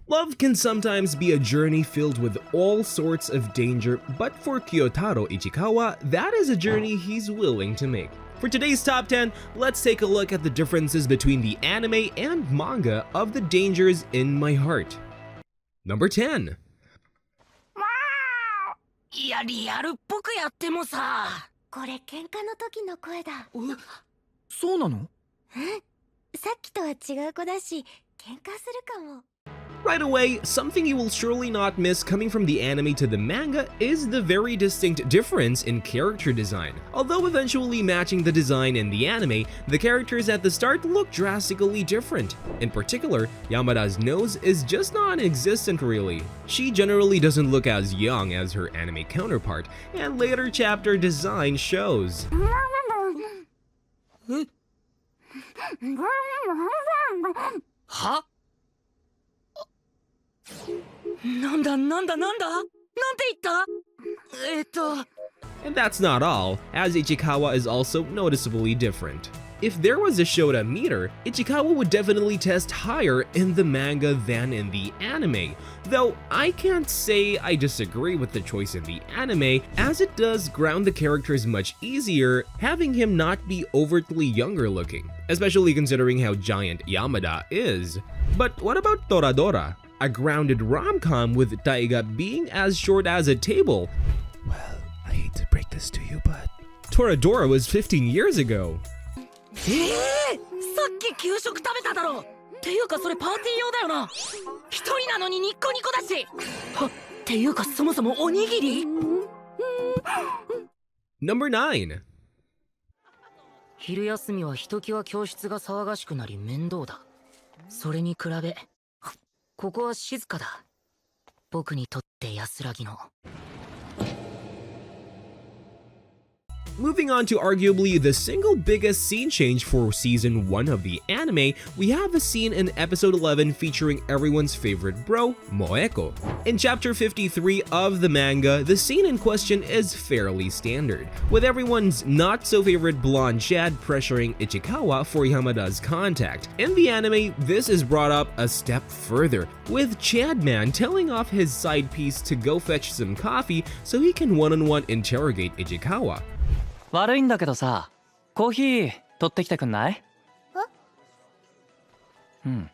Love can sometimes be a journey filled with all sorts of danger, but for Kyotaro Ichikawa, that is a journey he's willing to make. For today's top 10, let's take a look at the differences between the anime and manga of the dangers in my heart. Number 10. いや、リアルっぽくやってもさ。これ喧嘩の時の声だ。そうなの？さっきとは違う子だし、喧嘩するかも。 Right away, something you will surely not miss coming from the anime to the manga is the very distinct difference in character design. Although eventually matching the design in the anime, the characters at the start look drastically different. In particular, Yamada's nose is just non-existent really. She generally doesn't look as young as her anime counterpart, and later chapter design shows. は？なんだなんだなんだ？なんて言った？And that's not all, as Ichikawa is also noticeably different. If there was a Shota meter, Ichikawa would definitely test higher in the manga than in the anime. Though I can't say I disagree with the choice in the anime, as it does ground the characters much easier, having him not be overtly younger looking, especially considering how giant Yamada is. But what about Toradora? A grounded rom-com with Taiga being as short as a table. Well, I hate to break this to you, but Toradora was 15 years ago. さっき給食食べただろ。っていうかそれパーティー用だよな。一人なのにニッコニコだし。っていうかそもそもおにぎり？ Number 9. 昼休みはひときわ教室が騒がしくなり面倒だ。それに比べここは静かだ。僕にとって安らぎの。Moving on to arguably the single biggest scene change for season 1 of the anime, we have a scene in episode 11 featuring everyone's favorite bro, Moeko. In chapter 53 of the manga, the scene in question is fairly standard, with everyone's not-so-favorite blonde Chad pressuring Ichikawa for Yamada's contact. In the anime, this is brought up a step further, with Chadman telling off his side piece to go fetch some coffee so he can one-on-one interrogate Ichikawa. 悪いんだけどさ、コーヒー取ってきてくんない？うん。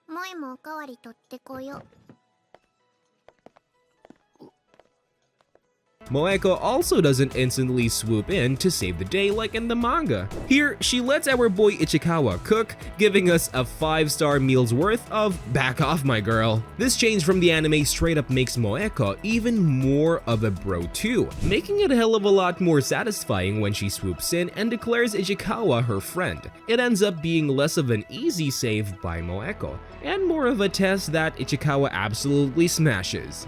萌もおかわり取ってこよ。 Moeko also doesn't instantly swoop in to save the day like in the manga. Here, she lets our boy Ichikawa cook, giving us a 5-star meal's worth of "back off my girl." This change from the anime straight up makes Moeko even more of a bro too, making it a hell of a lot more satisfying when she swoops in and declares Ichikawa her friend. It ends up being less of an easy save by Moeko, and more of a test that Ichikawa absolutely smashes.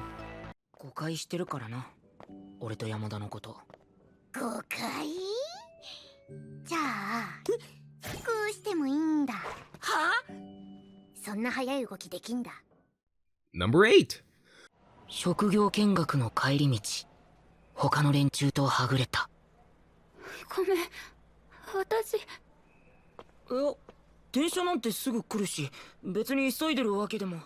誤解してるからな。俺と山田のこと。誤解？じゃあ、こうしてもいいんだ。は？そんな早い動きできんだ。Number 8. 職業見学の帰り道、他の連中とはぐれた。ごめん、私。いや、電車なんてすぐ来るし、別に急いでるわけでも。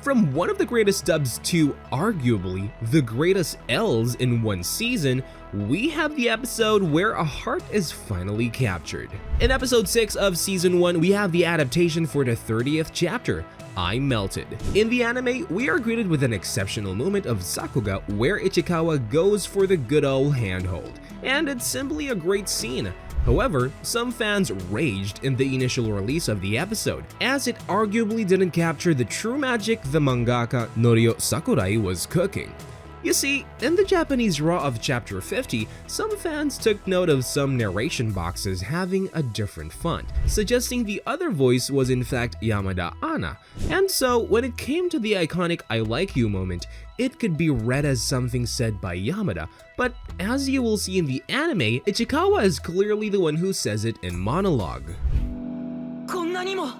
From one of the greatest dubs to arguably the greatest L's in one season, we have the episode where a heart is finally captured. In episode 6 of season 1, we have the adaptation for the 30th chapter, I Melted. In the anime, we are greeted with an exceptional moment of Sakuga where Ichikawa goes for the good old handhold, and it's simply a great scene. However, some fans raged in the initial release of the episode, as it arguably didn't capture the true magic the mangaka Norio Sakurai was cooking. You see, in the Japanese Raw of Chapter 50, some fans took note of some narration boxes having a different font, suggesting the other voice was in fact Yamada Anna, and so when it came to the iconic "I like you" moment, it could be read as something said by Yamada, but as you will see in the anime, Ichikawa is clearly the one who says it in monologue. こんなにも。好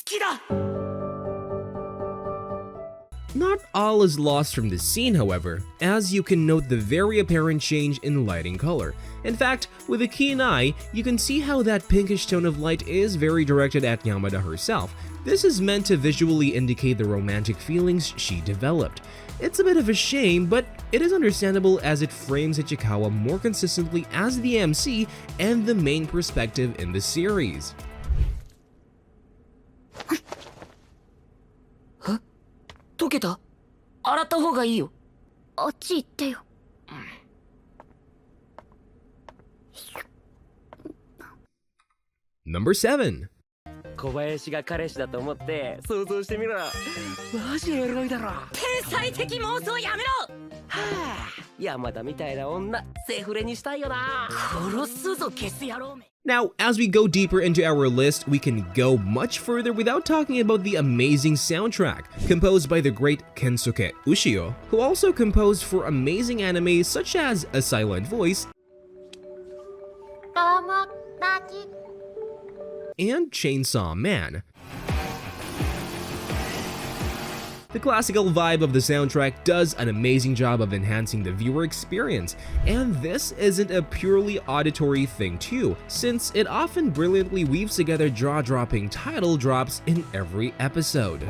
きだ。Not all is lost from the scene, however, as you can note the very apparent change in lighting color. In fact, with a keen eye, you can see how that pinkish tone of light is very directed at Yamada herself. This is meant to visually indicate the romantic feelings she developed. It's a bit of a shame, but it is understandable as it frames Ichikawa more consistently as the MC and the main perspective in the series. 溶けた？洗った方がいいよ。あっち行ってよ。Number 7. 小林が彼氏だと思って想像してみろ。マジエロいだろ。天才的妄想やめろ。はあ、山田みたいな女セフレにしたいよな。殺すぞゲス野郎め。 Now, as we go deeper into our list, we can go much further without talking about the amazing soundtrack, composed by the great Kensuke Ushio, who also composed for amazing anime such as A Silent Voice and Chainsaw Man. The classical vibe of the soundtrack does an amazing job of enhancing the viewer experience, and this isn't a purely auditory thing too, since it often brilliantly weaves together jaw-dropping title drops in every episode.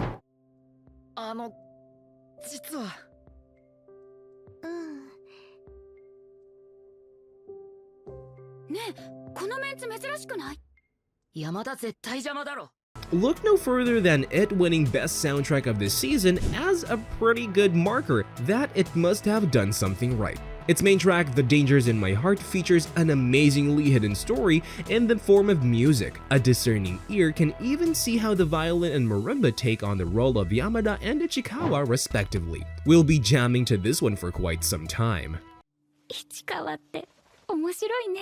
実は。ねえ、このメンツ珍しくない？山田絶対邪魔だろ。 Look no further than it winning best soundtrack of the season as a pretty good marker that it must have done something right. Its main track, The Dangers in My Heart, features an amazingly hidden story in the form of music. A discerning ear can even see how the violin and marimba take on the role of Yamada and Ichikawa respectively. We'll be jamming to this one for quite some time. 市川って面白いね。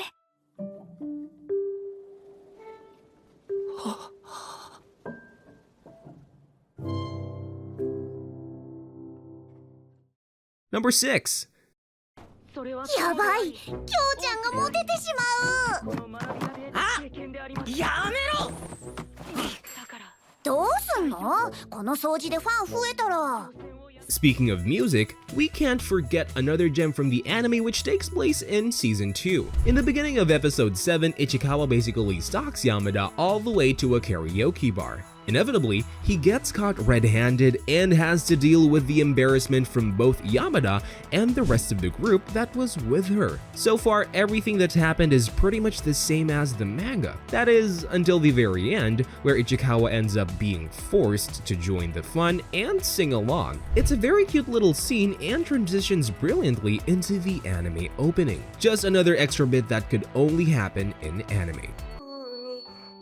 Number 6. やばい、きょうちゃんがモテてしまう。やめろ。どうすんの？この掃除でファン増えたら。 Speaking of music, we can't forget another gem from the anime which takes place in Season 2. In the beginning of Episode 7, Ichikawa basically stalks Yamada all the way to a karaoke bar. Inevitably, he gets caught red-handed and has to deal with the embarrassment from both Yamada and the rest of the group that was with her. So far, everything that's happened is pretty much the same as the manga. That is, until the very end, where Ichikawa ends up being forced to join the fun and sing along. It's a very cute little scene and transitions brilliantly into the anime opening. Just another extra bit that could only happen in anime.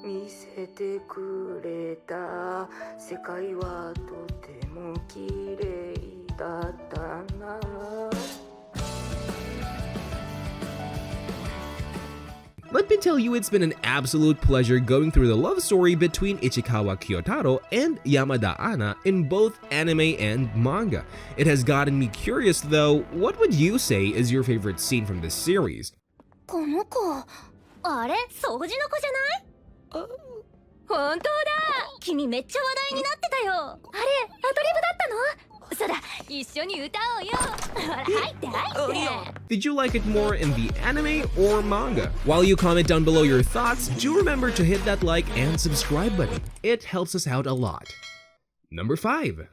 見せてくれた世界はとても綺麗だったな Let me tell you, it's been an absolute pleasure going through the love story between Ichikawa KyotaWHOAH and Yamada Anna in both anime and manga. It has gotten me curious though, what would you say is your favorite scene from this series? この子、あれ、掃除の子じゃない？本当だ。君めっちゃ話題になってたよ。あれ、アドリブだったの？そうだ、一緒に歌おうよ。ほら、入って入って。 Did you like it more in the anime or manga? While you comment down below your thoughts, do remember to hit that like and subscribe button. It helps us out a lot. Number 5.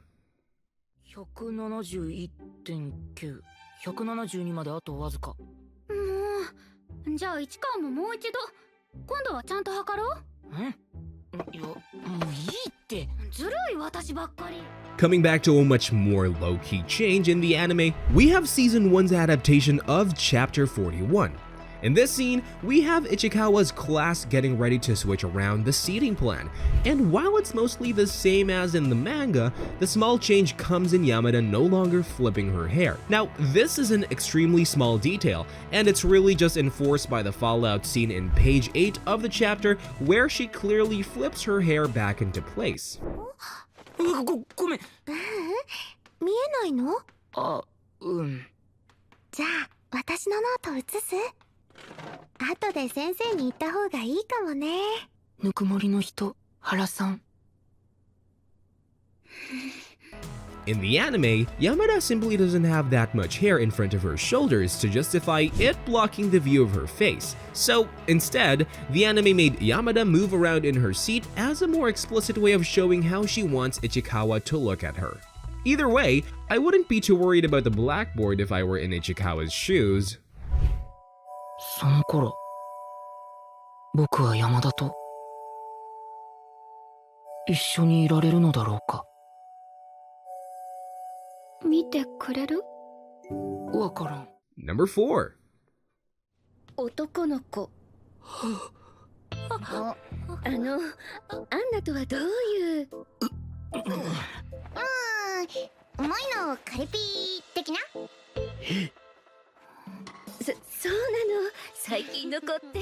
171.9、172まであとわずか。もう、じゃあ市川ももう一度。今度はちゃんと測ろう。いや、もういいって。ずるい、私ばっかり。 Coming back to a much more low-key change in the anime, we have Season 1's adaptation of Chapter 41. In this scene, we have Ichikawa's class getting ready to switch around the seating plan, and while it's mostly the same as in the manga, the small change comes in Yamada no longer flipping her hair. Now, this is an extremely small detail, and it's really just enforced by the fallout scene in page 8 of the chapter where she clearly flips her hair back into place. ごめん。見えないの？あ、うん。じゃあ、私のノート写す？後で先生に言った方がいいかもね。ぬくもりの人、原さん。In the anime, Yamada simply doesn't have that much hair in front of her shoulders to justify it blocking the view of her face. So instead, the anime made Yamada move around in her seat as a more explicit way of showing how she wants Ichikawa to look at her. Either way, I wouldn't be too worried about the blackboard if I were in Ichikawa's shoes. その頃僕は山田と一緒にいられるのだろうか。見てくれる？わからん。 Number 4. 男の子。あんなとはどういう？重いのカリピー的な？そうなの。最近の子って。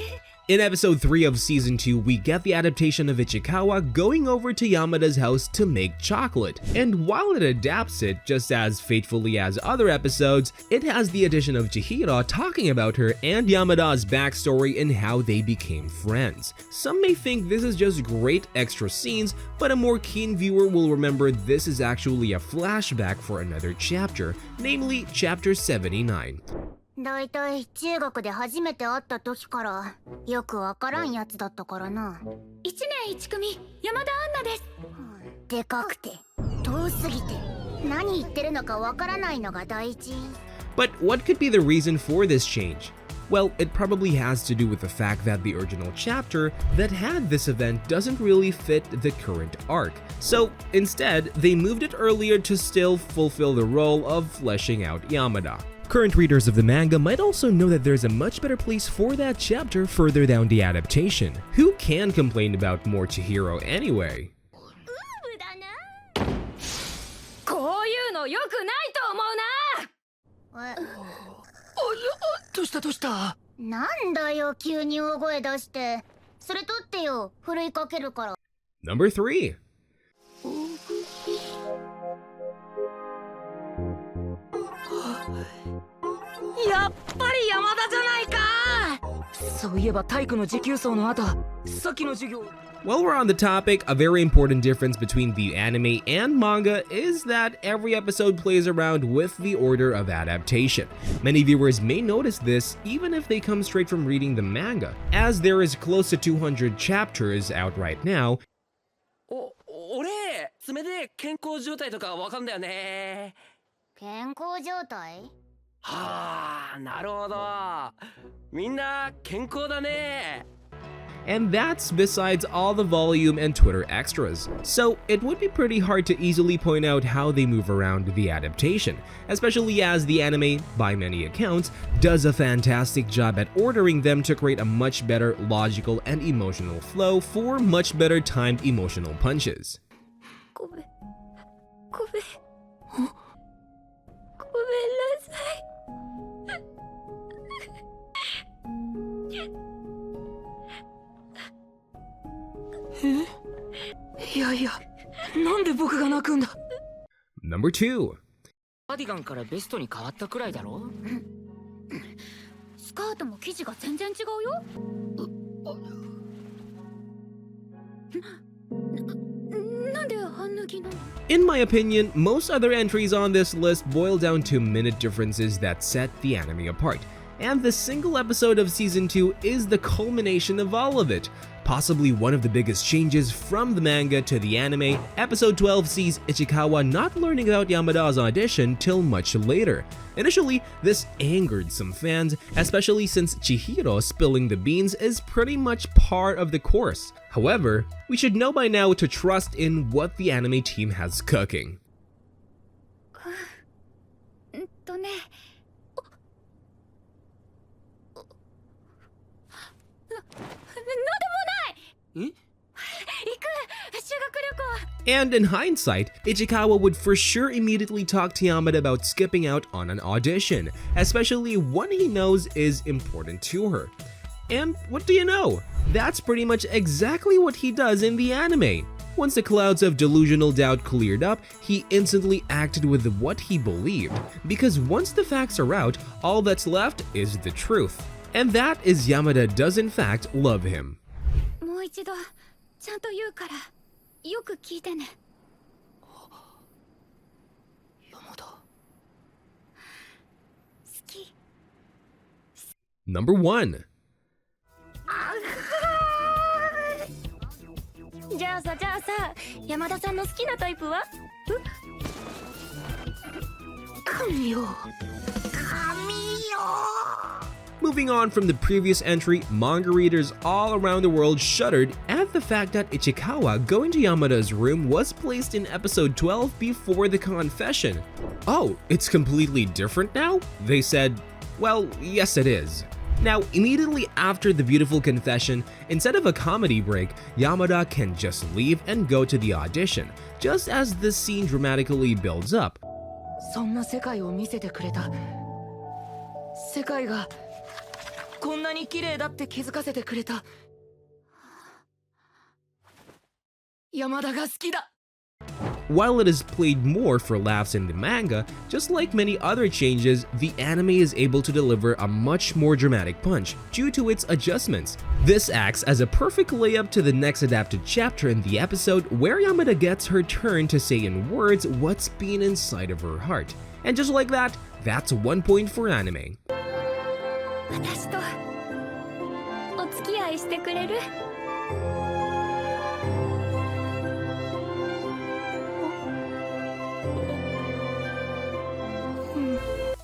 In episode 3 of season 2, we get the adaptation of Ichikawa going over to Yamada's house to make chocolate. And while it adapts it just as faithfully as other episodes, it has the addition of ChiHERO talking about her and Yamada's backstory and how they became friends. Some may think this is just great extra scenes, but a more keen viewer will remember this is actually a flashback for another chapter, namely chapter 79. だいたい中学で初めて会った時からよくわからんやつだったからな。1年1組山田杏奈です。でかくて遠すぎて何言ってるのかわからないのが第一。 But what could be the reason for this change? Well, it probably has to do with the fact that the original chapter that had this event doesn't really fit the current arc. So instead, they moved it earlier to still fulfill the role of fleshing out Yamada. Current readers of the manga might also know that there's a much better place for that chapter further down the adaptation. Who can complain about more ChiHERO anyway? こういうの良くないと思うな。どうしたなんだよ急に大声出して。それ取ってよ、ふるいかけるから。 Number 3. やっぱり山田じゃないか。そういえば体育の持久走の後、さっきの授業。 While we're on the topic, a very important difference between the anime and manga is that every episode plays around with the order of adaptation. Many viewers may notice this even if they come straight from reading the manga, as there is close to 200 chapters out right now. 俺、爪で健康状態とかわかんだよね。健康状態？はあ、なるほど。みんな健康だね。 And that's besides all the volume and Twitter extras. So it would be pretty hard to easily point out how they move around the adaptation, especially as the anime, by many accounts, does a fantastic job at ordering them to create a much better logical and emotional flow for much better timed emotional punches. ごめんなさい。いやいや、なんで僕が泣くんだ。 Number 2. カーディガンからベストに変わったくらいだろ。スカートも生地が全然違うよ。なんで半脱ぎなの？ In my opinion, most other entries on this list boil down to minute differences that set the anime apart, and the single episode of season 2 is the culmination of all of it. Possibly one of the biggest changes from the manga to the anime, episode 12 sees Ichikawa not learning about Yamada's audition till much later. Initially, this angered some fans, especially since ChiHERO spilling the beans is pretty much part of the course. However, we should know by now to trust in what the anime team has cooking. ね。And in hindsight, Ichikawa would for sure immediately talk to Yamada about skipping out on an audition, especially one he knows is important to her. And what do you know? That's pretty much exactly what he does in the anime. Once the clouds of delusional doubt cleared up, he instantly acted with what he believed, because once the facts are out, all that's left is the truth. And that is Yamada does in fact love him. もう一度ちゃんと言うからよく聞いてね。Number 1. じゃあさ山田さんの好きなタイプは？神よ。 Moving on from the previous entry, manga readers all around the world shuddered at the fact that Ichikawa going to Yamada's room was placed in episode 12 before the confession. Oh, it's completely different now? They said, well, yes it is. Now, immediately after the beautiful confession, instead of a comedy break, Yamada can just leave and go to the audition, just as the scene dramatically builds up. そんな世界を見せてくれた。世界がこんなに綺麗だって気づかせてくれた。山田が好きだ。 While it is played more for laughs in the manga, just like many other changes, the anime is able to deliver a much more dramatic punch due to its adjustments. This acts as a perfect layup to the next adapted chapter in the episode where Yamada gets her turn to say in words what's been inside of her heart. And just like that, that's 1 point for anime. 私とお付き合いしてくれる？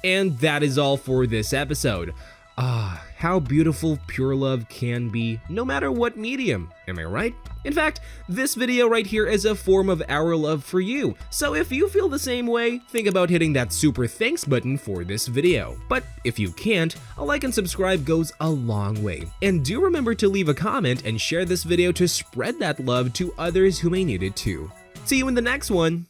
And that is all for this episode. Ah, how beautiful pure love can be, no matter what medium, am I right? In fact, this video right here is a form of our love for you, so if you feel the same way, think about hitting that super thanks button for this video. But if you can't, a like and subscribe goes a long way. And do remember to leave a comment and share this video to spread that love to others who may need it too. See you in the next one!